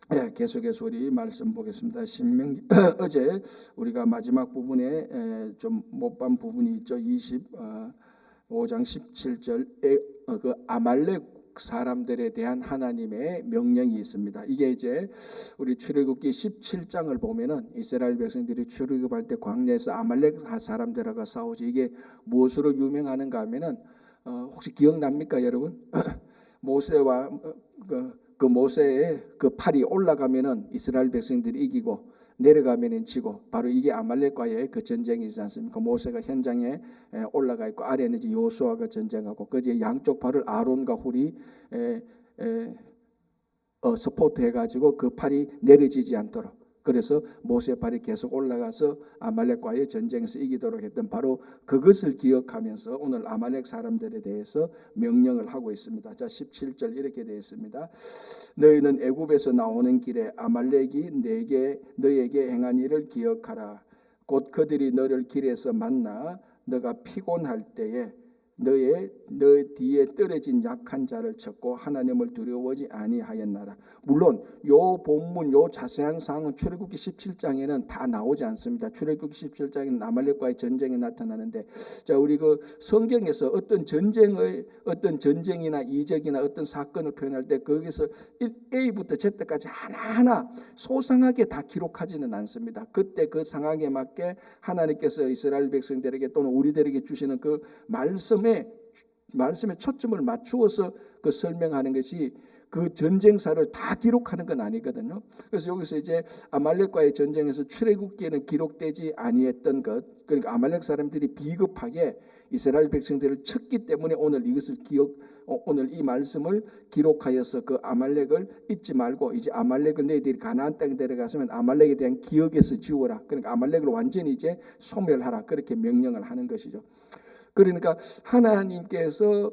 계속해서 우리 말씀 보겠습니다. 신명기 어제 우리가 마지막 부분에 좀 못 본 부분이 있죠. 25장 17절에 그 아말렉 사람들에 대한 하나님의 명령이 있습니다. 이게 이제 우리 출애굽기 17장을 보면은 이스라엘 백성들이 출애굽할 때 광야에서 아말렉 사람들하고 싸우지. 이게 무엇으로 유명하는가 하면은 혹시 기억납니까, 여러분? 모세와 그 모세의 그 팔이 올라가면은 이스라엘 백성들이 이기고 내려가면은 지고, 바로 이게 아말렉과의 그 전쟁이 있지 않습니까? 모세가 현장에 올라가 있고 아래는 이제 여호수아가 전쟁하고, 그 이제 양쪽 팔을 아론과 훌이 서포트 해가지고 그 팔이 내려지지 않도록, 그래서 모세 팔이 계속 올라가서 아말렉과의 전쟁에서 이기도록 했던 바로 그것을 기억하면서 오늘 아말렉 사람들에 대해서 명령을 하고 있습니다. 자, 17절 이렇게 되어 있습니다. 너희는 애굽에서 나오는 길에 아말렉이 너에게 행한 일을 기억하라. 곧 그들이 너를 길에서 만나 너가 피곤할 때에 너 뒤에 떨어진 약한 자를 쳤고 하나님을 두려워하지 아니하였나라. 물론 요 본문 요 자세한 사항은 출애굽기 17장에는 다 나오지 않습니다. 출애굽기 17장에는 아말렉과의 전쟁이 나타나는데, 자, 우리 그 성경에서 어떤 전쟁이나 이적이나 어떤 사건을 표현할 때 거기서 A부터 Z까지 하나하나 소상하게 다 기록하지는 않습니다. 그때 그 상황에 맞게 하나님께서 이스라엘 백성들에게 또는 우리들에게 주시는 그 말씀에 초점을 맞추어서 그 설명하는 것이, 그 전쟁사를 다 기록하는 건 아니거든요. 그래서 여기서 이제 아말렉과의 전쟁에서 출애굽기에는 기록되지 아니했던 것, 그러니까 아말렉 사람들이 비겁하게 이스라엘 백성들을 쳤기 때문에 오늘 오늘 이 말씀을 기록하여서 그 아말렉을 잊지 말고, 이제 아말렉을 너희들이 가나안 땅에 데려가서면 아말렉에 대한 기억에서 지워라. 그러니까 아말렉을 완전히 이제 소멸하라. 그렇게 명령을 하는 것이죠. 그러니까 하나님께서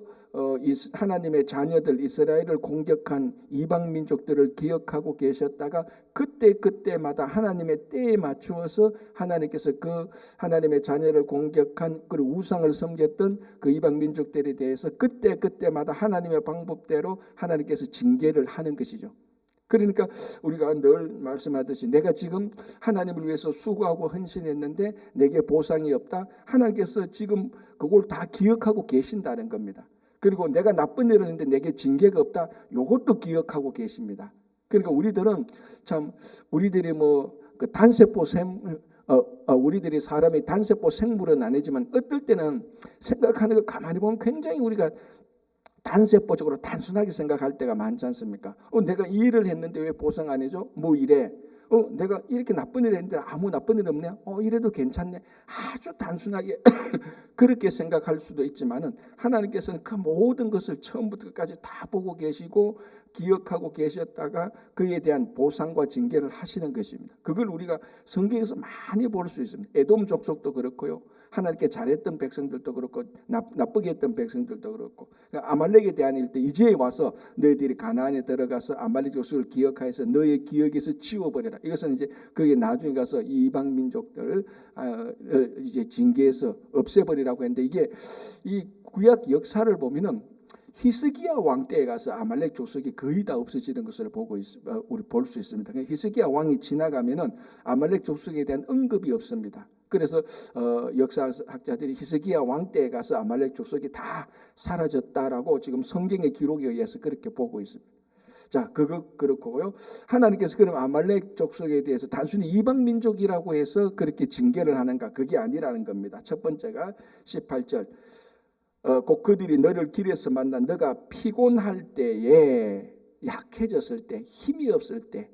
하나님의 자녀들 이스라엘을 공격한 이방 민족들을 기억하고 계셨다가 그때마다 하나님의 때에 맞추어서 하나님께서 그 하나님의 자녀를 공격한 그 우상을 섬겼던 그 이방 민족들에 대해서 그때마다 하나님의 방법대로 하나님께서 징계를 하는 것이죠. 그러니까 우리가 늘 말씀하듯이 내가 지금 하나님을 위해서 수고하고 헌신했는데 내게 보상이 없다. 하나님께서 지금 그걸 다 기억하고 계신다는 겁니다. 그리고 내가 나쁜 일을 했는데 내게 징계가 없다. 이것도 기억하고 계십니다. 그러니까 우리들은 참 우리들이 그 단세포 우리들이 사람이 단세포 생물은 아니지만 어떨 때는 생각하는 거 가만히 보면 굉장히 우리가 단세포적으로 단순하게 생각할 때가 많지 않습니까? 내가 이 일을 했는데 왜 보상 안 해줘? 뭐 이래? 내가 이렇게 나쁜 일을 했는데 아무 나쁜 일 없냐? 이래도 괜찮네. 아주 단순하게 그렇게 생각할 수도 있지만은 하나님께서는 그 모든 것을 처음부터 끝까지 다 보고 계시고 기억하고 계셨다가 그에 대한 보상과 징계를 하시는 것입니다. 그걸 우리가 성경에서 많이 볼 수 있습니다. 에돔 족속도 그렇고요. 하나님께 잘했던 백성들도 그렇고 나쁘게 했던 백성들도 그렇고, 아말렉에 대한 일 때 이제 와서 너희들이 가나안에 들어가서 아말렉 족속을 기억하여서 너의 기억에서 지워버려라. 이것은 이제 그게 나중에 가서 이방 민족들을 이제 징계해서 없애버리라고 했는데, 이게 이 구약 역사를 보면은 히스기야 왕 때에 가서 아말렉 족속이 거의 다 없어지는 것을 우리 볼 수 있습니다. 히스기야 왕이 지나가면은 아말렉 족속에 대한 언급이 없습니다. 그래서 역사학자들이 히스기야 왕 때에 가서 아말렉 족속이 다 사라졌다라고 지금 성경의 기록에 의해서 그렇게 보고 있습니다. 자, 그거 그렇고요. 하나님께서 그럼 아말렉 족속에 대해서 단순히 이방 민족이라고 해서 그렇게 징계를 하는가? 그게 아니라는 겁니다. 첫 번째가 18절. 곧 그들이 너를 길에서 만나 너가 피곤할 때에, 약해졌을 때, 힘이 없을 때,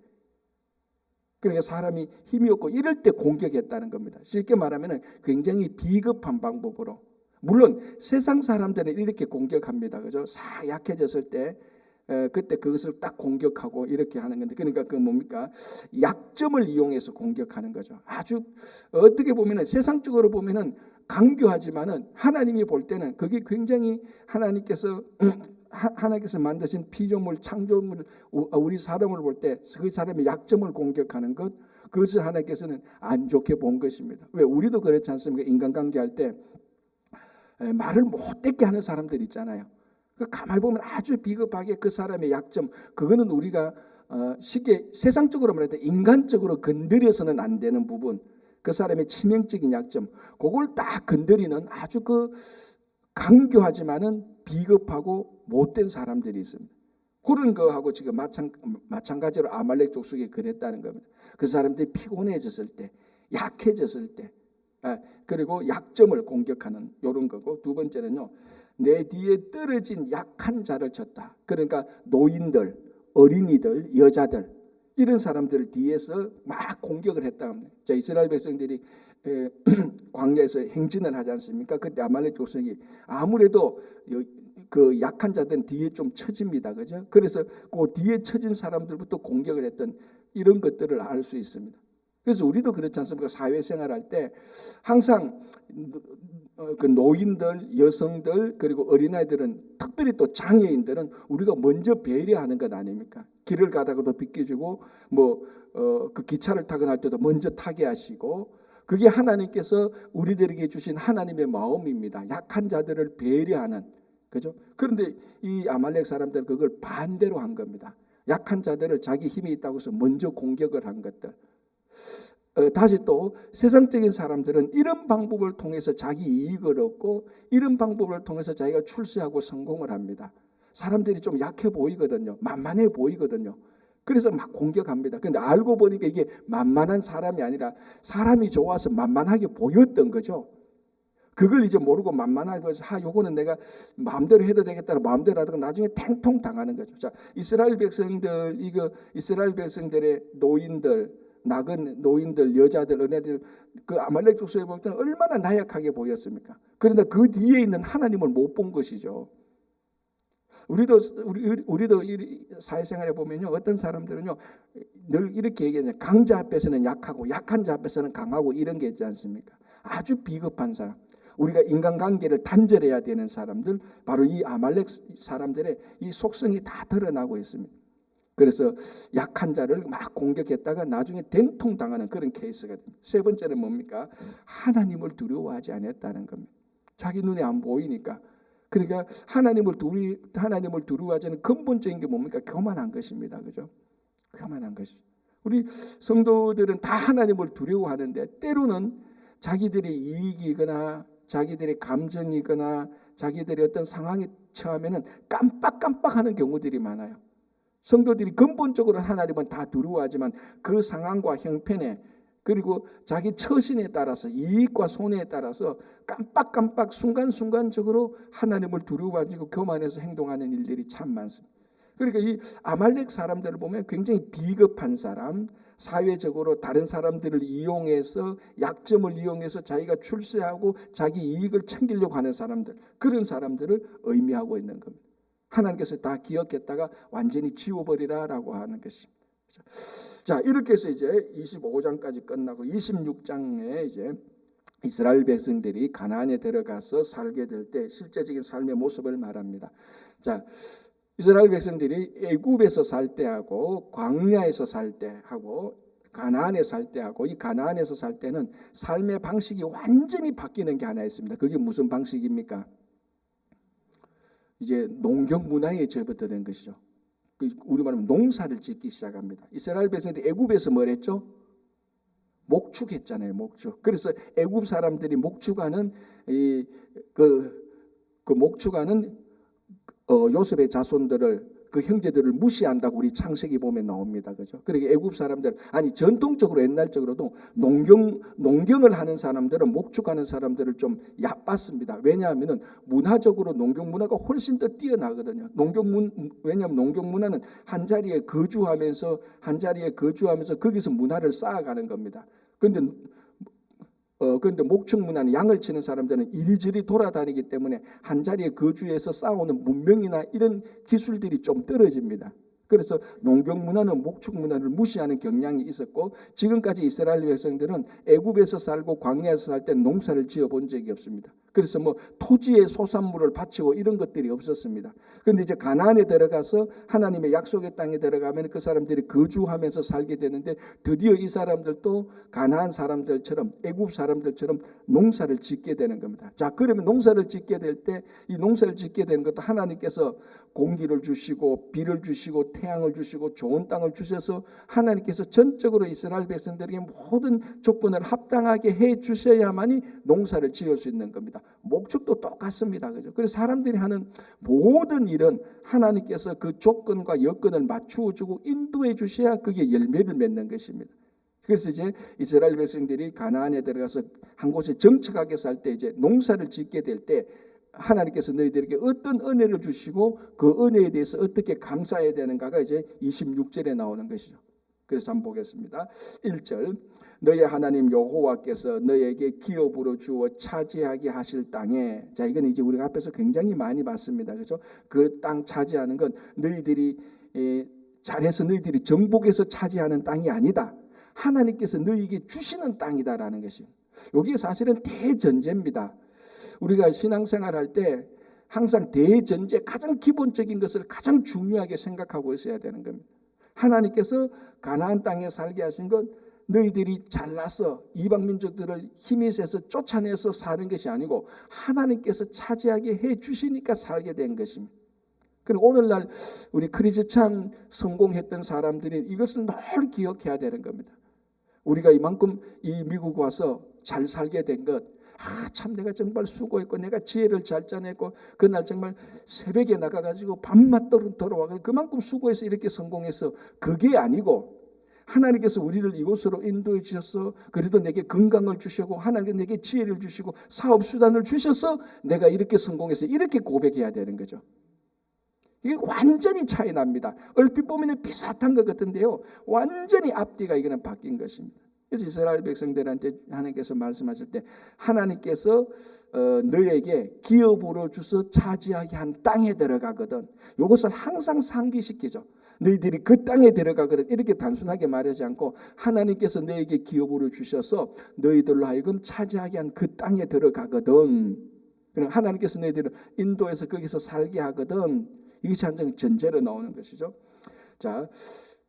그러니까 사람이 힘이 없고 이럴 때 공격했다는 겁니다. 쉽게 말하면 굉장히 비겁한 방법으로. 물론 세상 사람들은 이렇게 공격합니다. 그죠? 약해졌을 때 그때 그것을 딱 공격하고 이렇게 하는 건데, 그러니까 그 뭡니까? 약점을 이용해서 공격하는 거죠. 아주 어떻게 보면은 세상적으로 보면은 강교하지만은 하나님이 볼 때는 그게 굉장히 하나님께서 만드신 피조물, 창조물, 우리 사람을 볼 때 그 사람의 약점을 공격하는 것, 그것을 하나님께서는 안 좋게 본 것입니다. 왜? 우리도 그렇지 않습니까? 인간관계할 때 말을 못되게 하는 사람들 있잖아요. 가만히 보면 아주 비겁하게 그 사람의 약점, 그거는 우리가 쉽게 세상적으로 말할 때 인간적으로 건드려서는 안 되는 부분, 그 사람의 치명적인 약점, 그걸 딱 건드리는 아주 그 강교하지만은 비겁하고 못된 사람들이 있습니다. 그런 거하고 지금 마찬가지로 아말렉 족속이 그랬다는 겁니다. 그 사람들이 피곤해졌을 때, 약해졌을 때, 그리고 약점을 공격하는 이런 거고, 두 번째는요, 내 뒤에 떨어진 약한 자를 쳤다. 그러니까 노인들, 어린이들, 여자들, 이런 사람들 뒤에서 막 공격을 했다 합니다. 자, 이스라엘 백성들이 광야에서 행진을 하지 않습니까? 그때 아말렉 족속이 아무래도 그 약한 자들은 뒤에 좀 처집니다. 그죠? 그래서 그 뒤에 처진 사람들부터 공격을 했던 이런 것들을 알 수 있습니다. 그래서 우리도 그렇지 않습니까? 사회생활할 때 항상 그 노인들, 여성들, 그리고 어린아이들은, 특별히 또 장애인들은 우리가 먼저 배려하는 것 아닙니까? 길을 가다가도 비켜주고, 그 기차를 타거나 할 때도 먼저 타게 하시고, 그게 하나님께서 우리들에게 주신 하나님의 마음입니다. 약한 자들을 배려하는, 그죠? 그런데 이 아말렉 사람들 그걸 반대로 한 겁니다. 약한 자들을 자기 힘이 있다고 해서 먼저 공격을 한 것들. 다시 또 세상적인 사람들은 이런 방법을 통해서 자기 이익을 얻고, 이런 방법을 통해서 자기가 출세하고 성공을 합니다. 사람들이 좀 약해 보이거든요. 만만해 보이거든요. 그래서 막 공격합니다. 그런데 알고 보니까 이게 만만한 사람이 아니라 사람이 좋아서 만만하게 보였던 거죠. 그걸 이제 모르고 만만하게 해서 요거는 내가 마음대로 해도 되겠다는 마음대로 하다가 나중에 탱통 당하는 거죠. 자, 이스라엘 백성들의 노인들, 낙은 노인들, 여자들, 어린애들, 그 아말렉 족속에 볼 때는 얼마나 나약하게 보였습니까? 그런데 그 뒤에 있는 하나님을 못 본 것이죠. 우리도 사회생활에 보면요, 어떤 사람들은요 늘 이렇게 얘기하잖아요. 강자 앞에서는 약하고 약한 자 앞에서는 강하고, 이런 게 있지 않습니까? 아주 비겁한 사람, 우리가 인간관계를 단절해야 되는 사람들, 바로 이 아말렉 사람들의 이 속성이 다 드러나고 있습니다. 그래서 약한 자를 막 공격했다가 나중에 된통 당하는 그런 케이스가 됩니다. 세 번째는 뭡니까? 하나님을 두려워하지 않았다는 겁니다. 자기 눈에 안 보이니까. 그러니까 하나님을 두려워하지 않는 근본적인 게 뭡니까? 교만한 것입니다. 그죠? 교만한 것이죠. 우리 성도들은 다 하나님을 두려워하는데, 때로는 자기들의 이익이거나 자기들의 감정이거나 자기들의 어떤 상황에 처하면은 깜빡하는 경우들이 많아요. 성도들이 근본적으로 하나님은 다 두려워하지만 그 상황과 형편에, 그리고 자기 처신에 따라서, 이익과 손해에 따라서 깜빡 순간순간적으로 하나님을 두려워하고 교만해서 행동하는 일들이 참 많습니다. 그러니까 이 아말렉 사람들을 보면 굉장히 비겁한 사람, 사회적으로 다른 사람들을 이용해서, 약점을 이용해서 자기가 출세하고 자기 이익을 챙기려고 하는 사람들, 그런 사람들을 의미하고 있는 겁니다. 하나님께서 다 기억했다가 완전히 지워버리라라고 하는 것입니다. 자, 이렇게 해서 이제 25장까지 끝나고 26장에 이제 이스라엘 백성들이 가나안에 들어가서 살게 될 때 실제적인 삶의 모습을 말합니다. 자, 이스라엘 백성들이 애굽에서 살 때하고 광야에서 살 때하고 가나안에 살 때하고, 이 가나안에서 살 때는 삶의 방식이 완전히 바뀌는 게 하나 있습니다. 그게 무슨 방식입니까? 이제 농경 문화에 접어드는 것이죠. 우리 말하면 농사를 짓기 시작합니다. 이스라엘 백성들이 애굽에서 뭘 했죠? 목축했잖아요. 목축. 그래서 애굽 사람들이 목축하는 목축하는 요셉의 자손들을, 그 형제들을 무시한다고 우리 창세기 보면 나옵니다. 그죠? 그러니까 애굽 사람들, 전통적으로 옛날적으로도 농경을 하는 사람들은 목축하는 사람들을 좀 얕봤습니다. 왜냐하면은 문화적으로 농경 문화가 훨씬 더 뛰어나거든요. 왜냐하면 농경 문화는 한 자리에 거주하면서 거기서 문화를 쌓아가는 겁니다. 그런데 목축 문화는, 양을 치는 사람들은 이리저리 돌아다니기 때문에 한 자리에 거주해서 쌓아오는 문명이나 이런 기술들이 좀 떨어집니다. 그래서 농경 문화는 목축 문화를 무시하는 경향이 있었고, 지금까지 이스라엘 백성들은 애굽에서 살고 광야에서 살 때 농사를 지어본 적이 없습니다. 그래서 토지의 소산물을 바치고 이런 것들이 없었습니다. 그런데 이제 가나안에 들어가서 하나님의 약속의 땅에 들어가면 그 사람들이 거주하면서 살게 되는데, 드디어 이 사람들도 가나안 사람들처럼, 애굽 사람들처럼 농사를 짓게 되는 겁니다. 자, 그러면 농사를 짓게 될 때, 이 농사를 짓게 되는 것도 하나님께서 공기를 주시고 비를 주시고 태양을 주시고 좋은 땅을 주셔서 하나님께서 전적으로 이스라엘 백성들에게 모든 조건을 합당하게 해 주셔야만이 농사를 지을 수 있는 겁니다. 목축도 똑같습니다. 그죠? 그래서 사람들이 하는 모든 일은 하나님께서 그 조건과 여건을 맞추어 주고 인도해 주셔야 그게 열매를 맺는 것입니다. 그래서 이제 이스라엘 백성들이 가나안에 들어가서 한 곳에 정착하게 살 때 이제 농사를 짓게 될 때 하나님께서 너희들에게 어떤 은혜를 주시고 그 은혜에 대해서 어떻게 감사해야 되는가가 이제 26절에 나오는 것이죠. 그래서 한번 보겠습니다. 1절 너희 하나님 여호와께서 너희에게 기업으로 주어 차지하게 하실 땅에, 자 이건 이제 우리가 앞에서 굉장히 많이 봤습니다. 그렇죠? 그 땅 차지하는 건 너희들이 잘해서 너희들이 정복해서 차지하는 땅이 아니다. 하나님께서 너희에게 주시는 땅이다라는 것이. 여기 사실은 대전제입니다. 우리가 신앙생활할 때 항상 대전제, 가장 기본적인 것을 가장 중요하게 생각하고 있어야 되는 겁니다. 하나님께서 가나안 땅에 살게 하신 건 너희들이 잘나서 이방 민족들을 힘이 세서 쫓아내서 사는 것이 아니고 하나님께서 차지하게 해 주시니까 살게 된 것입니다. 그리고 오늘날 우리 크리스찬 성공했던 사람들이 이것을 늘 기억해야 되는 겁니다. 우리가 이만큼 이 미국 와서 잘 살게 된 것, 참 내가 정말 수고했고 내가 지혜를 잘 짜냈고 그날 정말 새벽에 나가가지고 밤낮 돌아와서 그만큼 수고해서 이렇게 성공해서, 그게 아니고 하나님께서 우리를 이곳으로 인도해 주셔서 그래도 내게 건강을 주시고 하나님께서 내게 지혜를 주시고 사업 수단을 주셔서 내가 이렇게 성공해서 이렇게 고백해야 되는 거죠. 이게 완전히 차이 납니다. 얼핏 보면 비슷한 것 같은데요, 완전히 앞뒤가 이거는 바뀐 것입니다. 그래서 이스라엘 백성들한테 하나님께서 말씀하실 때 하나님께서 너에게 기업으로 주서 차지하게 한 땅에 들어가거든. 이것을 항상 상기시키죠. 너희들이 그 땅에 들어가거든. 이렇게 단순하게 말하지 않고 하나님께서 너에게 기업으로 주셔서 너희들로 하여금 차지하게 한 그 땅에 들어가거든. 그럼 하나님께서 너희들을 인도해서 거기서 살게 하거든. 이것이 항상 전제로 나오는 것이죠. 자,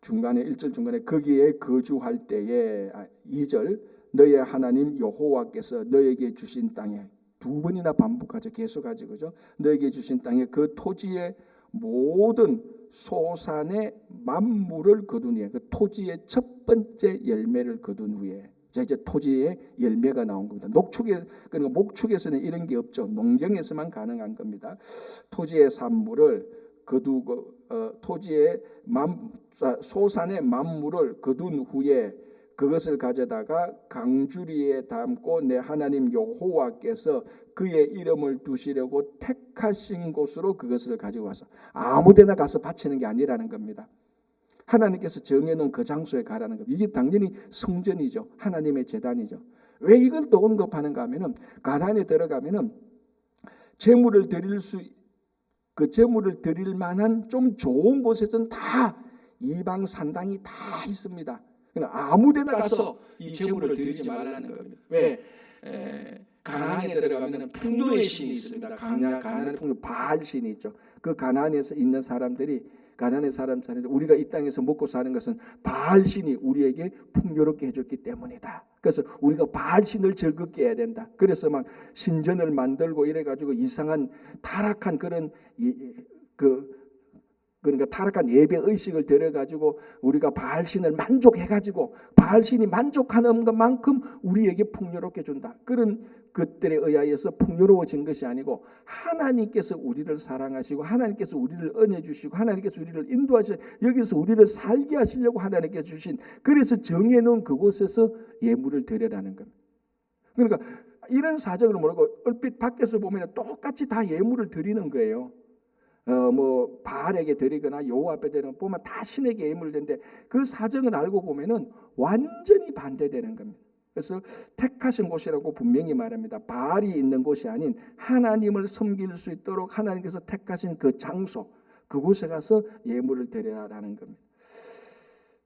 중간에 1절 중간에 거기에 거주할 때에 2절 너의 하나님 여호와께서 너에게 주신 땅에, 두 번이나 반복하죠. 계속하죠. 그죠? 너에게 주신 땅에 그 토지의 모든 소산의 만물을 거둔 후에, 그 토지의 첫 번째 열매를 거둔 후에, 자 이제 토지의 열매가 나온 겁니다. 녹축에, 그러니까 목축에서는 이런 게 없죠. 농경에서만 가능한 겁니다. 토지의 산물을 거두고 토지의 소산의 만물을 거둔 후에 그것을 가져다가 강주리에 담고 내 하나님 여호와께서 그의 이름을 두시려고 택하신 곳으로 그것을 가지고 와서, 아무데나 가서 바치는 게 아니라는 겁니다. 하나님께서 정해놓은 그 장소에 가라는 겁니다. 이게 당연히 성전이죠. 하나님의 제단이죠. 왜 이걸 또 언급하는가 하면은 가나안에 들어가면은 제물을 드릴 만한 좀 좋은 곳에서는 다 이방 산당이 다 있습니다. 아무데나 가서 이 제물을 드리지 말라는 겁니다. 왜? 가나안에 들어가면 풍요의 신이 있습니다. 가나안의 풍요 바알 신이 있죠. 그 가나안에서 있는 사람들이, 가나안의 사람들이 우리가 이 땅에서 먹고 사는 것은 바알 신이 우리에게 풍요롭게 해줬기 때문이다. 그래서 우리가 바알 신을 즐겁게 해야 된다. 그래서 막 신전을 만들고 이래가지고 이상한 타락한 그런 그러니까 타락한 예배 의식을 들여가지고 우리가 바알신을 만족해가지고 바알신이 만족하는 것만큼 우리에게 풍요롭게 준다. 그런 것들에 의하여서 풍요로워진 것이 아니고 하나님께서 우리를 사랑하시고 하나님께서 우리를 은혜 주시고 하나님께서 우리를 인도하시고 여기서 우리를 살게 하시려고 하나님께서 주신, 그래서 정해놓은 그곳에서 예물을 드려라는 겁니다. 그러니까 이런 사정을 모르고 얼핏 밖에서 보면 똑같이 다 예물을 드리는 거예요. 뭐 바알에게 드리거나 여호와 앞에 드리거나 보면 다 신에게 예물을 드리는데 그 사정을 알고 보면은 완전히 반대되는 겁니다. 그래서 택하신 곳이라고 분명히 말합니다. 바알이 있는 곳이 아닌 하나님을 섬길 수 있도록 하나님께서 택하신 그 장소, 그곳에 가서 예물을 드려라라는 겁니다.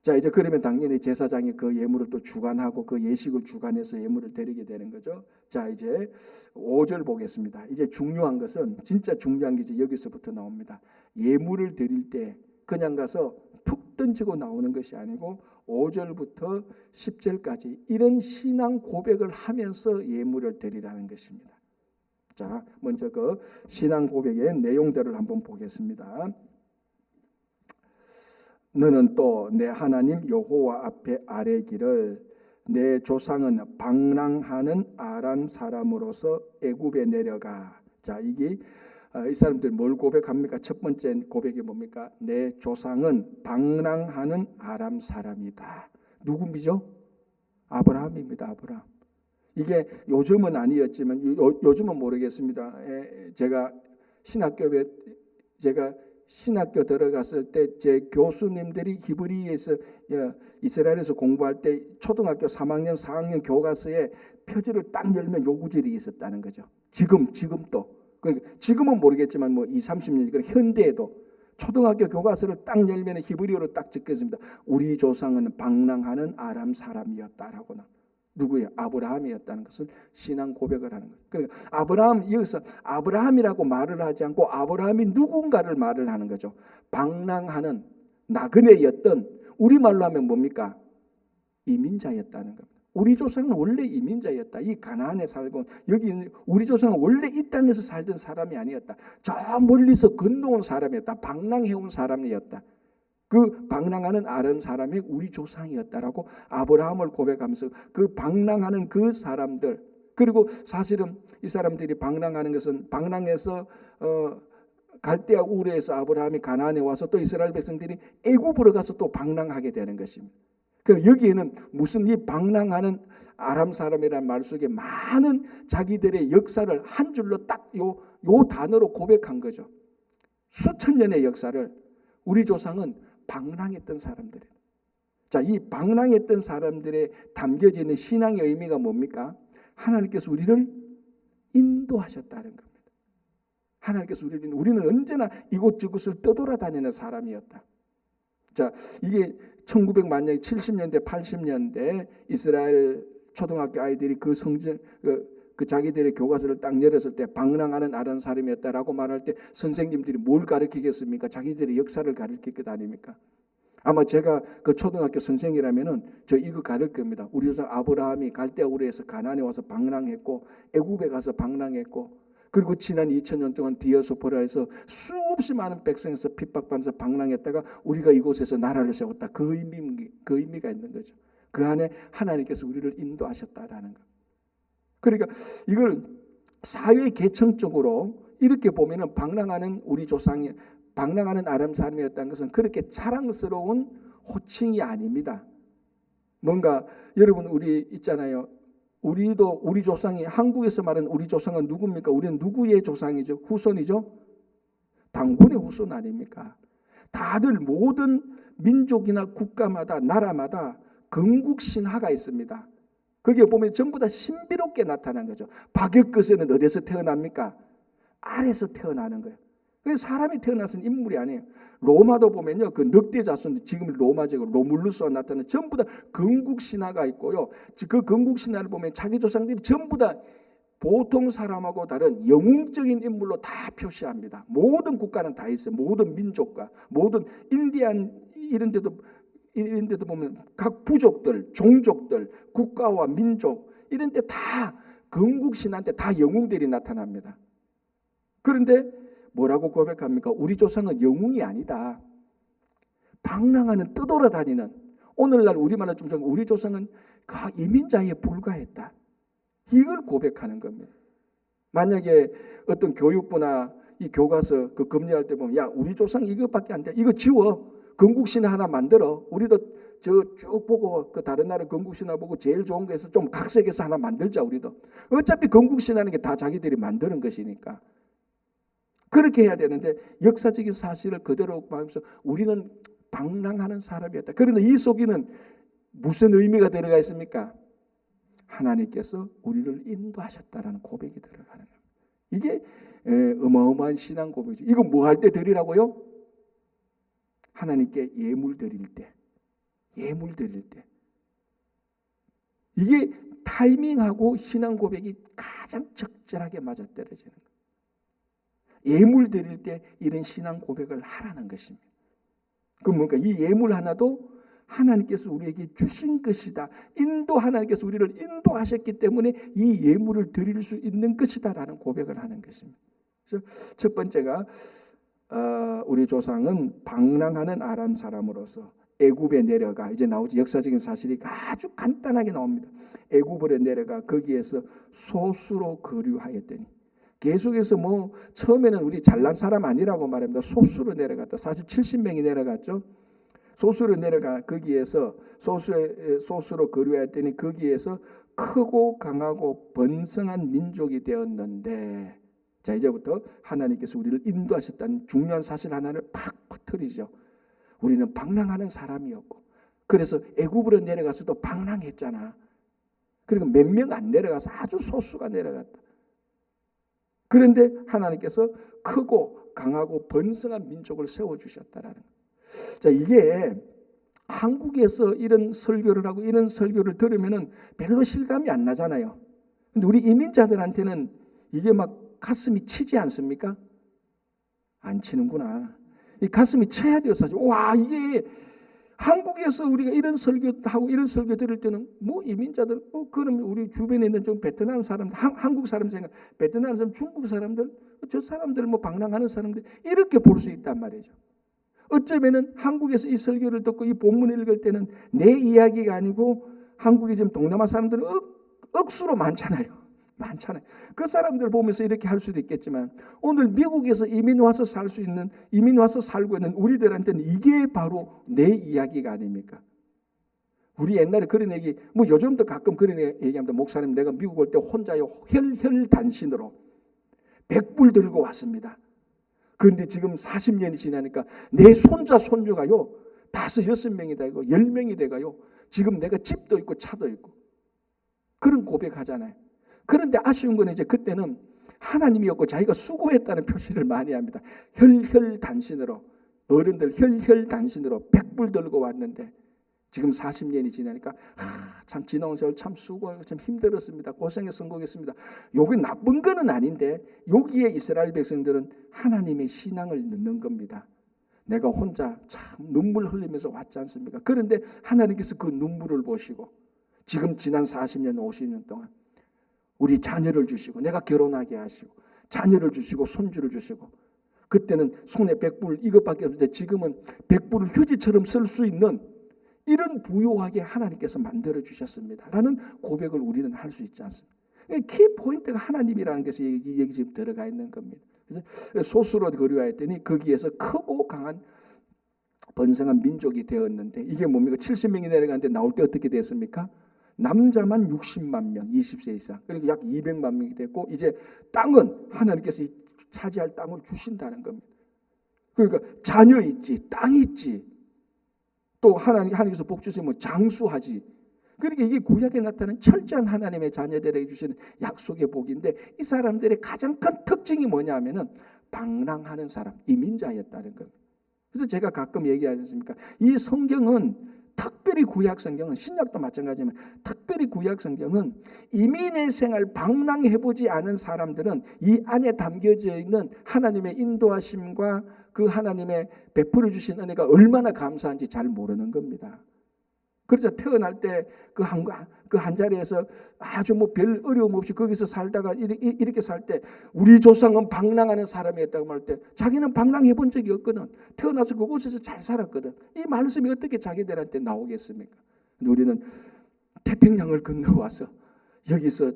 자, 이제 그러면 당연히 제사장이 그 예물을 또 주관하고 그 예식을 주관해서 예물을 드리게 되는 거죠. 자, 이제 5절 보겠습니다. 이제 중요한 것은, 진짜 중요한 게 이제 여기서부터 나옵니다. 예물을 드릴 때 그냥 가서 툭 던지고 나오는 것이 아니고 5절부터 10절까지 이런 신앙 고백을 하면서 예물을 드리라는 것입니다. 자, 먼저 그 신앙 고백의 내용들을 한번 보겠습니다. 너는 또 내 하나님 여호와 앞에 아뢰기를 내 조상은 방랑하는 아람 사람으로서 애굽에 내려가. 자, 이게 이 사람들이 뭘 고백합니까? 첫 번째 고백이 뭡니까? 내 조상은 방랑하는 아람 사람이다. 누구이죠? 아브라함입니다. 아브라함. 이게 요즘은 아니었지만 요즘은 모르겠습니다. 제가 신학교 들어갔을 때 제 교수님들이 히브리에서 이스라엘에서 공부할 때 초등학교 3학년 4학년 교과서에 표지를 딱 열면 요 구절이 있었다는 거죠. 지금도 그러니까 지금은 모르겠지만 뭐 20, 30년 현대에도 초등학교 교과서를 딱 열면 히브리어로 딱 적혀 있습니다. 우리 조상은 방랑하는 아람 사람이었다라고는. 누구예요? 아브라함이었다는 것을 신앙 고백을 하는 거예요. 그러니까 여기서 아브라함이라고 말을 하지 않고 아브라함이 누군가를 말을 하는 거죠. 방랑하는 나그네였던, 우리말로 하면 뭡니까? 이민자였다는 겁니다. 우리 조상은 원래 이민자였다. 이 가나안에 살고 여기 우리 조상은 원래 이 땅에서 살던 사람이 아니었다. 저 멀리서 건너온 사람이었다. 방랑해온 사람이었다. 그 방랑하는 아람 사람이 우리 조상이었다라고 아브라함을 고백하면서 그 방랑하는 그 사람들, 그리고 사실은 이 사람들이 방랑하는 것은 방랑해서 갈대아 우르에서 아브라함이 가나안에 와서 또 이스라엘 백성들이 애굽으로 가서 또 방랑하게 되는 것입니다. 그 여기에는 무슨 이 방랑하는 아람 사람이라는 말 속에 많은 자기들의 역사를 한 줄로 딱 요 단어로 고백한 거죠. 수천 년의 역사를 우리 조상은 방랑했던 사람들이에요. 자, 이 방랑했던 사람들의 담겨지는 신앙의 의미가 뭡니까? 하나님께서 우리를 인도하셨다는 겁니다. 하나님께서 우리는 언제나 이곳저곳을 떠돌아다니는 사람이었다. 자, 이게 1970년대 80년대 이스라엘 초등학교 아이들이 그 성전 그 자기들의 교과서를 딱 열었을 때 방랑하는 아람 사람이었다라고 말할 때 선생님들이 뭘 가르치겠습니까? 자기들의 역사를 가르칠 것 아닙니까? 아마 제가 그 초등학교 선생이라면은 저 이거 가르칠 겁니다. 우리 조상 아브라함이 갈대아 우르에서 가나안에 와서 방랑했고 애굽에 가서 방랑했고, 그리고 지난 2000년 동안 디아스포라에서 수없이 많은 백성에서 핍박받면서 방랑했다가 우리가 이곳에서 나라를 세웠다. 그 의미가 있는 거죠. 그 안에 하나님께서 우리를 인도하셨다라는 것. 그러니까 이걸 사회 계층적으로 이렇게 보면은 방랑하는 우리 조상이 방랑하는 아람 사람이었다는 것은 그렇게 자랑스러운 호칭이 아닙니다. 뭔가 여러분 우리 있잖아요. 우리도 우리 조상이 한국에서 말하는 우리 조상은 누굽니까? 우리는 누구의 조상이죠? 후손이죠? 당군의 후손 아닙니까? 다들 모든 민족이나 국가마다 나라마다 건국 신화가 있습니다. 거기에 보면 전부 다 신비롭게 나타난 거죠. 박역거스는 어디서 태어납니까? 아래서 태어나는 거예요. 그래서 사람이 태어나서는 인물이 아니에요. 로마도 보면요, 그 늑대 자손, 지금 로마제국 로물루스가 나타나는 전부 다 건국 신화가 있고요. 그 건국 신화를 보면 자기 조상들이 전부 다 보통 사람하고 다른 영웅적인 인물로 다 표시합니다. 모든 국가는 다 있어요. 모든 민족과 모든 인디안 이런 데도 보면 각 부족들, 종족들, 국가와 민족 이런 데 다 건국 신화한테 다 영웅들이 나타납니다. 그런데 뭐라고 고백합니까? 우리 조상은 영웅이 아니다. 방랑하는 떠돌아다니는, 오늘날 우리말로 좀 우리 조상은 이민자에 불과했다. 이걸 고백하는 겁니다. 만약에 어떤 교육부나 이 교과서 그 검열할 때 보면 야 우리 조상 이것밖에 안 돼. 이거 지워. 건국신화 하나 만들어. 우리도 저 쭉 보고 그 다른 나라 건국신화 보고 제일 좋은 거에서 좀 각색해서 하나 만들자. 우리도. 어차피 건국신화는 게 다 자기들이 만드는 것이니까. 그렇게 해야 되는데 역사적인 사실을 그대로 보면서 우리는 방랑하는 사람이었다. 그런데 이 속에는 무슨 의미가 들어가 있습니까? 하나님께서 우리를 인도하셨다라는 고백이 들어가는 거예요. 이게 어마어마한 신앙 고백이죠. 이거 뭐 할 때 드리라고요? 하나님께 예물 드릴 때. 이게 타이밍하고 신앙 고백이 가장 적절하게 맞아떨어지는 거예요. 예물 드릴 때 이런 신앙 고백을 하라는 것입니다. 그럼 뭔가 이 예물 하나도 하나님께서 우리에게 주신 것이다. 하나님께서 우리를 인도하셨기 때문에 이 예물을 드릴 수 있는 것이다라는 고백을 하는 것입니다. 그래서 첫 번째가 우리 조상은 방랑하는 아람 사람으로서 애굽에 내려가, 이제 나오지, 역사적인 사실이 아주 간단하게 나옵니다. 애굽으로 내려가 거기에서 소수로 거류하였더니, 계속해서 처음에는 우리 잘난 사람 아니라고 말합니다. 소수로 내려갔다. 사실 70명이 내려갔죠. 소수로 내려가 거기에서 소수로 거류하였더니 거기에서 크고 강하고 번성한 민족이 되었는데, 자, 이제부터 하나님께서 우리를 인도하셨다는 중요한 사실 하나를 팍 퍼뜨리죠. 우리는 방랑하는 사람이었고, 그래서 애굽으로 내려가서도 방랑했잖아. 그리고 몇 명 안 내려가서 아주 소수가 내려갔다. 그런데 하나님께서 크고 강하고 번성한 민족을 세워주셨다라는 거예요. 자, 이게 한국에서 이런 설교를 하고 이런 설교를 들으면 별로 실감이 안 나잖아요. 근데 우리 이민자들한테는 이게 막 가슴이 치지 않습니까? 안 치는구나. 이 가슴이 쳐야 돼요, 사실. 와, 이게 한국에서 우리가 이런 설교하고 이런 설교 들을 때는 이민자들, 그럼 우리 주변에 있는 좀 베트남 사람들, 한국 사람 생각, 베트남 사람, 중국 사람들, 저 사람들 방랑하는 사람들, 이렇게 볼 수 있단 말이죠. 어쩌면은 한국에서 이 설교를 듣고 이 본문을 읽을 때는 내 이야기가 아니고, 한국에 지금 동남아 사람들은 억수로 많잖아요. 그 사람들 보면서 이렇게 할 수도 있겠지만, 오늘 미국에서 이민 와서 살고 있는 우리들한테는 이게 바로 내 이야기가 아닙니까? 우리 옛날에 그런 얘기, 요즘도 가끔 그런 얘기합니다. 목사님, 내가 미국 올 때 혼자요 혈혈단신으로 100불 들고 왔습니다. 그런데 지금 40년이 지나니까 내 손자 손녀가요 5, 6명이 되고 10명이 돼가요. 지금 내가 집도 있고 차도 있고, 그런 고백하잖아요. 그런데 아쉬운 건 이제 그때는 하나님이었고 자기가 수고했다는 표시를 많이 합니다. 혈혈단신으로, 어른들 혈혈단신으로 100불 들고 왔는데, 지금 40년이 지나니까 참 지나온 세월 참 수고하고 참 힘들었습니다. 고생해 성공했습니다. 여기 나쁜 거는 아닌데, 여기에 이스라엘 백성들은 하나님의 신앙을 넣는 겁니다. 내가 혼자 참 눈물 흘리면서 왔지 않습니까? 그런데 하나님께서 그 눈물을 보시고, 지금 지난 40년 50년 동안 우리 자녀를 주시고, 내가 결혼하게 하시고, 자녀를 주시고, 손주를 주시고, 그때는 손에 100불 이것밖에 없는데 지금은 100불을 휴지처럼 쓸 수 있는 이런 부유하게 하나님께서 만들어 주셨습니다 라는 고백을 우리는 할 수 있지 않습니까? 키 포인트가 하나님이라는 것이 여기 지금 들어가 있는 겁니다. 그래서 소수로 거류하였더니 거기에서 크고 강한 번성한 민족이 되었는데, 이게 뭡니까? 70명이 내려갔는데 나올 때 어떻게 됐습니까? 남자만 60만 명, 20세 이상, 그리고 약 200만 명이 됐고, 이제 땅은 하나님께서 차지할 땅을 주신다는 겁니다. 그러니까 자녀 있지, 땅 있지, 또 하나님께서 복 주시면 장수하지. 그러니까 이게 구약에 나타난 철저한 하나님의 자녀들에게 주시는 약속의 복인데, 이 사람들의 가장 큰 특징이 뭐냐면은 방랑하는 사람, 이민자였다는 겁니다. 그래서 제가 가끔 얘기하지 않습니까? 이 성경은, 특별히 구약 성경은, 신약도 마찬가지지만 특별히 구약 성경은 이민의 생활 방랑해보지 않은 사람들은 이 안에 담겨져 있는 하나님의 인도하심과 그 하나님의 베풀어 주신 은혜가 얼마나 감사한지 잘 모르는 겁니다. 그래서 태어날 때 그 한 자리에서 아주 별 어려움 없이 거기서 살다가 이렇게 살 때, 우리 조상은 방랑하는 사람이었다고 할 때 자기는 방랑해 본 적이 없거든. 태어나서 그곳에서 잘 살았거든. 이 말씀이 어떻게 자기들한테 나오겠습니까? 우리는 태평양을 건너와서 여기서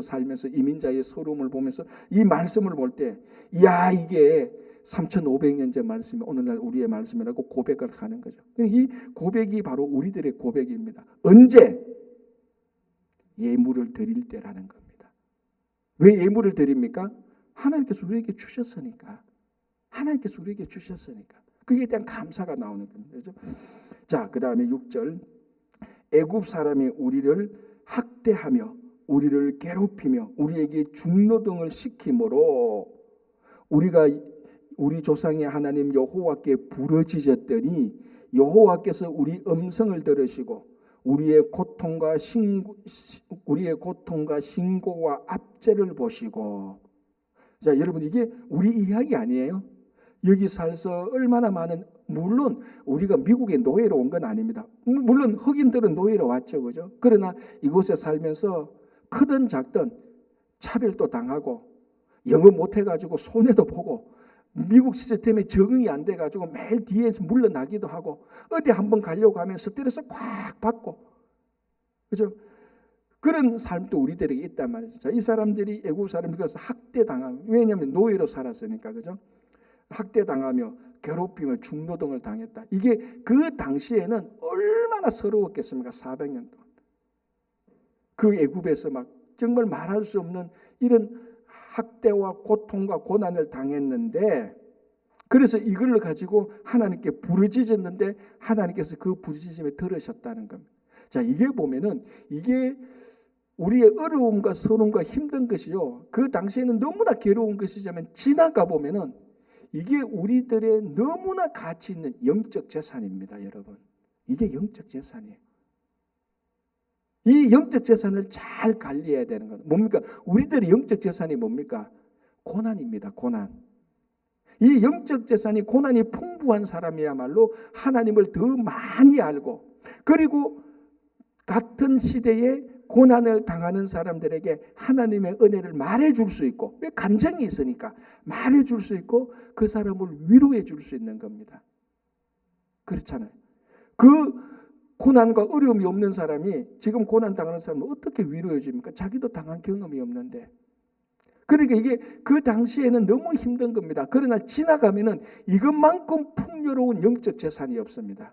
살면서 이민자의 서러움을 보면서 이 말씀을 볼 때, 야, 이게 3,500년째 말씀이 오늘날 우리의 말씀이라고 고백을 하는 거죠. 이 고백이 바로 우리들의 고백입니다. 언제? 예물을 드릴 때라는 겁니다. 왜 예물을 드립니까? 하나님께서 우리에게 주셨으니까. 하나님께서 우리에게 주셨으니까. 그에 대한 감사가 나오는 겁니다. 그렇죠? 자, 그 다음에 6절. 애굽 사람이 우리를 학대하며 우리를 괴롭히며 우리에게 중노동을 시키므로 우리 조상의 하나님 여호와께 부르짖었더니 여호와께서 우리 음성을 들으시고 우리의 고통과 신고와 압제를 보시고. 자, 여러분, 이게 우리 이야기 아니에요. 여기 살서 얼마나 많은 물론 우리가 미국에 노예로 온 건 아닙니다. 물론 흑인들은 노예로 왔죠, 그죠? 그러나 이곳에 살면서 크든 작든 차별도 당하고 영어 못해가지고 손해도 보고 미국 시스템에 적응이 안 돼가지고 매일 뒤에서 물러나기도 하고 어디 한번 가려고 하면 스트레스 꽉 받고, 그죠? 그런 삶도 우리들에게 있단 말이죠. 자, 이 사람들이 애국 사람이 그래서 학대당하며, 왜냐하면 노예로 살았으니까, 그죠? 학대당하며 괴롭히며 중노동을 당했다. 이게 그 당시에는 얼마나 서러웠겠습니까? 400년 동안. 그 애굽에서 막 정말 말할 수 없는 이런 학대와 고통과 고난을 당했는데, 그래서 이걸 가지고 하나님께 부르짖었는데 하나님께서 그 부르짖음에 들으셨다는 겁니다. 자, 이게 보면은 이게 우리의 어려움과 서름과 힘든 것이요, 그 당시에는 너무나 괴로운 것이지만 지나가 보면은 이게 우리들의 너무나 가치 있는 영적 재산입니다, 여러분. 이게 영적 재산이에요. 이 영적 재산을 잘 관리해야 되는 건 뭡니까? 우리들의 영적 재산이 뭡니까? 고난입니다. 고난. 이 영적 재산이 고난이 풍부한 사람이야말로 하나님을 더 많이 알고, 그리고 같은 시대에 고난을 당하는 사람들에게 하나님의 은혜를 말해줄 수 있고, 왜 간증이 있으니까 말해줄 수 있고 그 사람을 위로해 줄 수 있는 겁니다. 그렇잖아요. 그 고난과 어려움이 없는 사람이 지금 고난 당하는 사람을 어떻게 위로해 줍니까? 자기도 당한 경험이 없는데. 그러니까 이게 그 당시에는 너무 힘든 겁니다. 그러나 지나가면은 이것만큼 풍요로운 영적 재산이 없습니다.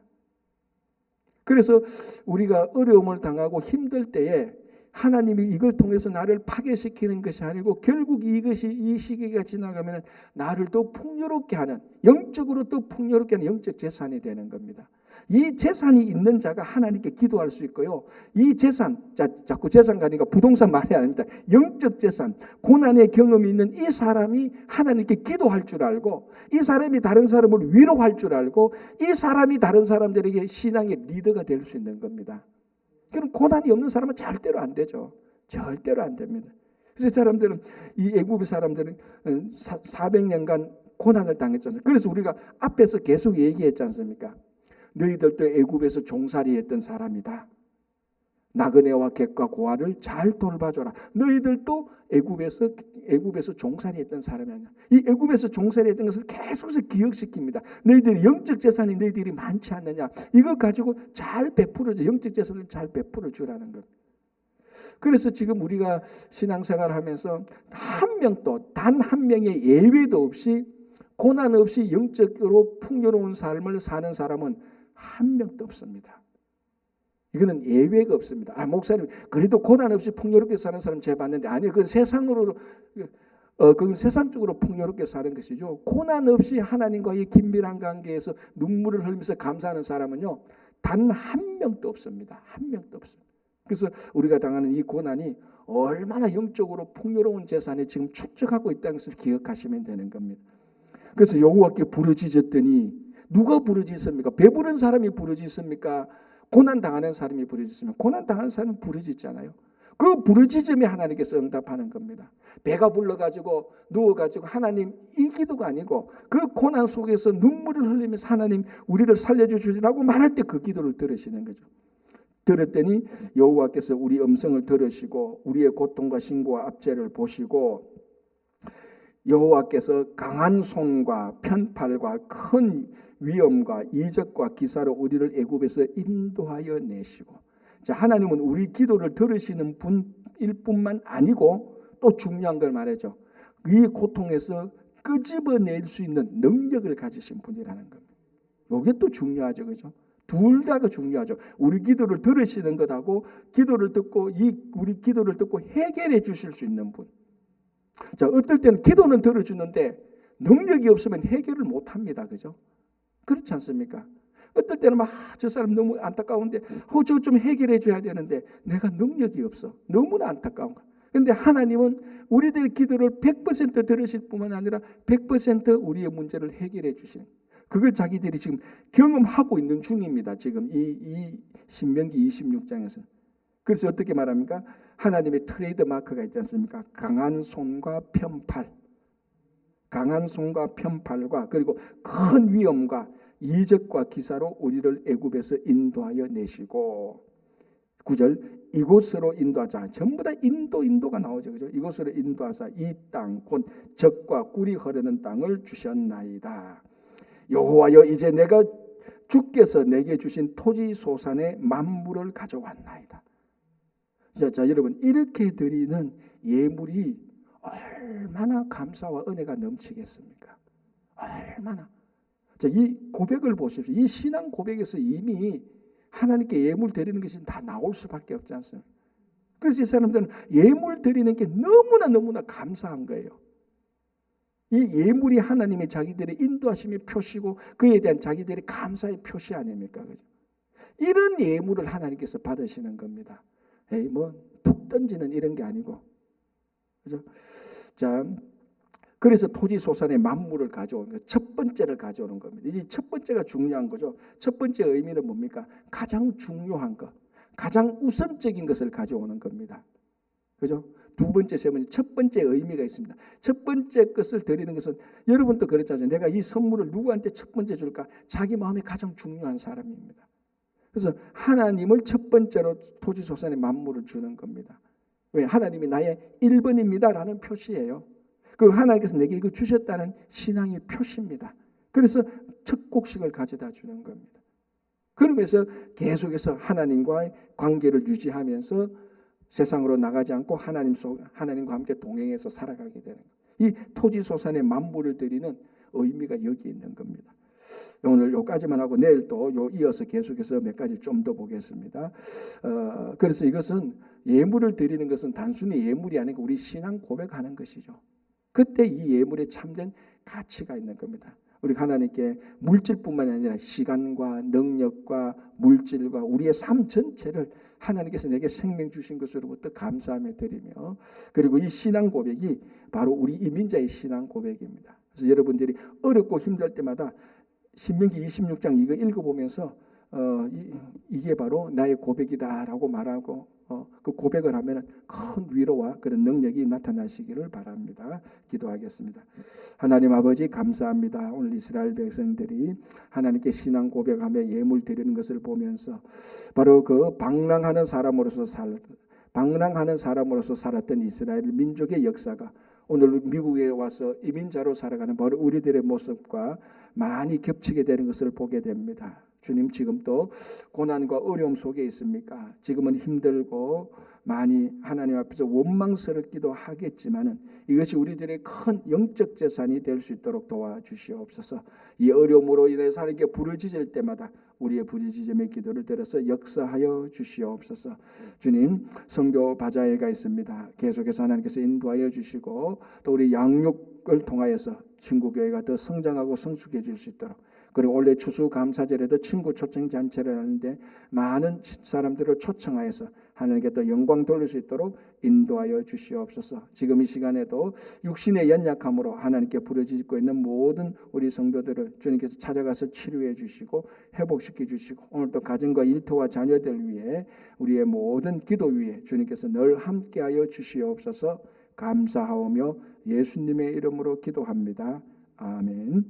그래서 우리가 어려움을 당하고 힘들 때에 하나님이 이걸 통해서 나를 파괴시키는 것이 아니고 결국 이것이 이 시기가 지나가면 나를 더 풍요롭게 하는, 영적으로 더 풍요롭게 하는 영적 재산이 되는 겁니다. 이 재산이 있는 자가 하나님께 기도할 수 있고요. 이 재산, 자꾸 재산 가니까 부동산 말이 아닙니다. 영적 재산, 고난의 경험이 있는 이 사람이 하나님께 기도할 줄 알고, 이 사람이 다른 사람을 위로할 줄 알고, 이 사람이 다른 사람들에게 신앙의 리더가 될 수 있는 겁니다. 그럼 고난이 없는 사람은 절대로 안 되죠. 절대로 안 됩니다. 그래서 사람들은, 이 애굽의 사람들은 400년간 고난을 당했잖아요. 그래서 우리가 앞에서 계속 얘기했지 않습니까? 너희들도 애굽에서 종살이 했던 사람이다. 나그네와 객과 고아를 잘 돌봐줘라. 너희들도 애굽에서 종살이 했던 사람이 아니야. 이 애굽에서 종살이 했던 것을 계속해서 기억시킵니다. 너희들이 영적 재산이 너희들이 많지 않느냐. 이거 가지고 잘 베풀어줘. 영적 재산을 잘 베풀어 주라는 것. 그래서 지금 우리가 신앙생활을 하면서 한 명도, 단 한 명의 예외도 없이 고난 없이 영적으로 풍요로운 삶을 사는 사람은 한 명도 없습니다. 이거는 예외가 없습니다. 목사님, 그래도 고난 없이 풍요롭게 사는 사람 제가 봤는데, 아니요, 그건 세상으로, 그건 세상적으로 풍요롭게 사는 것이죠. 고난 없이 하나님과의 긴밀한 관계에서 눈물을 흘리면서 감사하는 사람은요, 단 한 명도 없습니다. 한 명도 없습니다. 그래서 우리가 당하는 이 고난이 얼마나 영적으로 풍요로운 재산이 지금 축적하고 있다는 것을 기억하시면 되는 겁니다. 그래서 여호와께 부르짖었더니, 누가 부르짖습니까? 배부른 사람이 부르짖습니까? 고난 당하는 사람이 부르짖으면, 고난 당하는 사람은 부르짖잖아요. 그 부르짖음이 하나님께서 응답하는 겁니다. 배가 불러가지고 누워가지고 하나님, 이 기도가 아니고 그 고난 속에서 눈물을 흘리면서 하나님 우리를 살려주시라고 말할 때 그 기도를 들으시는 거죠. 들었더니 여호와께서 우리 음성을 들으시고 우리의 고통과 신고와 압제를 보시고, 여호와께서 강한 손과 편팔과 큰 위엄과 이적과 기사로 우리를 애굽에서 인도하여 내시고. 자, 하나님은 우리 기도를 들으시는 분일 뿐만 아니고 또 중요한 걸 말하죠. 이 고통에서 끄집어낼 수 있는 능력을 가지신 분이라는 겁니다. 이게 또 중요하죠, 그죠? 둘 다가 중요하죠. 우리 기도를 들으시는 것하고 기도를 듣고 우리 기도를 듣고 해결해 주실 수 있는 분. 자, 어떨 때는 기도는 들어주는데 능력이 없으면 해결을 못합니다, 그죠? 그렇지 않습니까? 어떨 때는 저 사람 너무 안타까운데 저 좀 해결해 줘야 되는데 내가 능력이 없어. 너무나 안타까운 거야. 그런데 하나님은 우리들의 기도를 100% 들으실 뿐만 아니라 100% 우리의 문제를 해결해 주시는, 그걸 자기들이 지금 경험하고 있는 중입니다. 지금 이 신명기 26장에서. 그래서 어떻게 말합니까? 하나님의 트레이드 마크가 있지 않습니까? 강한 손과 편팔. 강한 손과 편팔과 그리고 큰 위엄과 이적과 기사로 우리를 애굽에서 인도하여 내시고 9절 이곳으로 인도하자. 전부 다 인도가 나오죠. 그죠? 이곳으로 인도하사 이 땅 곧 젖과 꿀이 흐르는 땅을 주셨나이다. 여호와여 이제 내가 주께서 내게 주신 토지 소산의 만물을 가져왔나이다. 자, 여러분 이렇게 드리는 예물이 얼마나 감사와 은혜가 넘치겠습니까? 얼마나. 자, 이 고백을 보십시오. 이 신앙 고백에서 이미 하나님께 예물 드리는 것이 다 나올 수밖에 없지 않습니까? 그래서 이 사람들은 예물 드리는 게 너무나 감사한 거예요. 이 예물이 하나님의 자기들의 인도하심의 표시고 그에 대한 자기들의 감사의 표시 아닙니까? 그죠? 이런 예물을 하나님께서 받으시는 겁니다. 툭 던지는 이런 게 아니고, 그죠? 자, 그래서 토지 소산의 만물을 가져오는 거예요. 첫 번째를 가져오는 겁니다. 이제 첫 번째가 중요한 거죠. 첫 번째 의미는 뭡니까? 가장 중요한 것, 가장 우선적인 것을 가져오는 겁니다. 그죠? 두 번째, 세 번째, 첫 번째 의미가 있습니다. 첫 번째 것을 드리는 것은 여러분도 그랬잖아요. 내가 이 선물을 누구한테 첫 번째 줄까? 자기 마음에 가장 중요한 사람입니다. 그래서 하나님을 첫 번째로 토지 소산의 만물을 주는 겁니다. 왜? 하나님이 나의 1번입니다라는 표시예요. 그리고 하나님께서 내게 이거 주셨다는 신앙의 표시입니다. 그래서 첫 곡식을 가져다 주는 겁니다. 그러면서 계속해서 하나님과의 관계를 유지하면서 세상으로 나가지 않고 하나님과 함께 동행해서 살아가게 되는 거예요. 이 토지 소산의 만물을 드리는 의미가 여기 있는 겁니다. 오늘 여기까지만 하고 내일 또 이어서 계속해서 몇 가지 좀 더 보겠습니다. 그래서 이것은 예물을 드리는 것은 단순히 예물이 아니고 우리 신앙 고백하는 것이죠. 그때 이 예물에 참된 가치가 있는 겁니다. 우리 하나님께 물질뿐만 아니라 시간과 능력과 물질과 우리의 삶 전체를 하나님께서 내게 생명 주신 것으로부터 감사하며 드리며, 그리고 이 신앙 고백이 바로 우리 이민자의 신앙 고백입니다. 그래서 여러분들이 어렵고 힘들 때마다 신명기 26장 이거 읽어보면서 이게 바로 나의 고백이다라고 말하고 그 고백을 하면 큰 위로와 그런 능력이 나타나시기를 바랍니다. 기도하겠습니다. 하나님 아버지 감사합니다. 오늘 이스라엘 백성들이 하나님께 신앙 고백하며 예물 드리는 것을 보면서 바로 그 방랑하는 사람으로서 살았던 이스라엘 민족의 역사가 오늘 미국에 와서 이민자로 살아가는 바로 우리들의 모습과 많이 겹치게 되는 것을 보게 됩니다. 주님, 지금도 고난과 어려움 속에 있습니까? 지금은 힘들고 많이 하나님 앞에서 원망스럽기도 하겠지만은 이것이 우리들의 큰 영적 재산이 될 수 있도록 도와주시옵소서. 이 어려움으로 인해서 하나님께 부르짖을 때마다 우리의 부르짖음의 기도를 들어서 역사하여 주시옵소서. 주님, 성교 바자회가 있습니다. 계속해서 하나님께서 인도하여 주시고 또 우리 양육을 통하여서 친구교회가 더 성장하고 성숙해질 수 있도록, 그리고 원래 추수감사절에도 친구 초청 잔치를 하는데 많은 사람들을 초청하여서 하나님께 또 영광 돌릴 수 있도록 인도하여 주시옵소서. 지금 이 시간에도 육신의 연약함으로 하나님께 부르짖고 있는 모든 우리 성도들을 주님께서 찾아가서 치료해 주시고 회복시켜 주시고, 오늘 또 가정과 일터와 자녀들 위해 우리의 모든 기도 위에 주님께서 늘 함께하여 주시옵소서. 감사하오며 예수님의 이름으로 기도합니다. 아멘.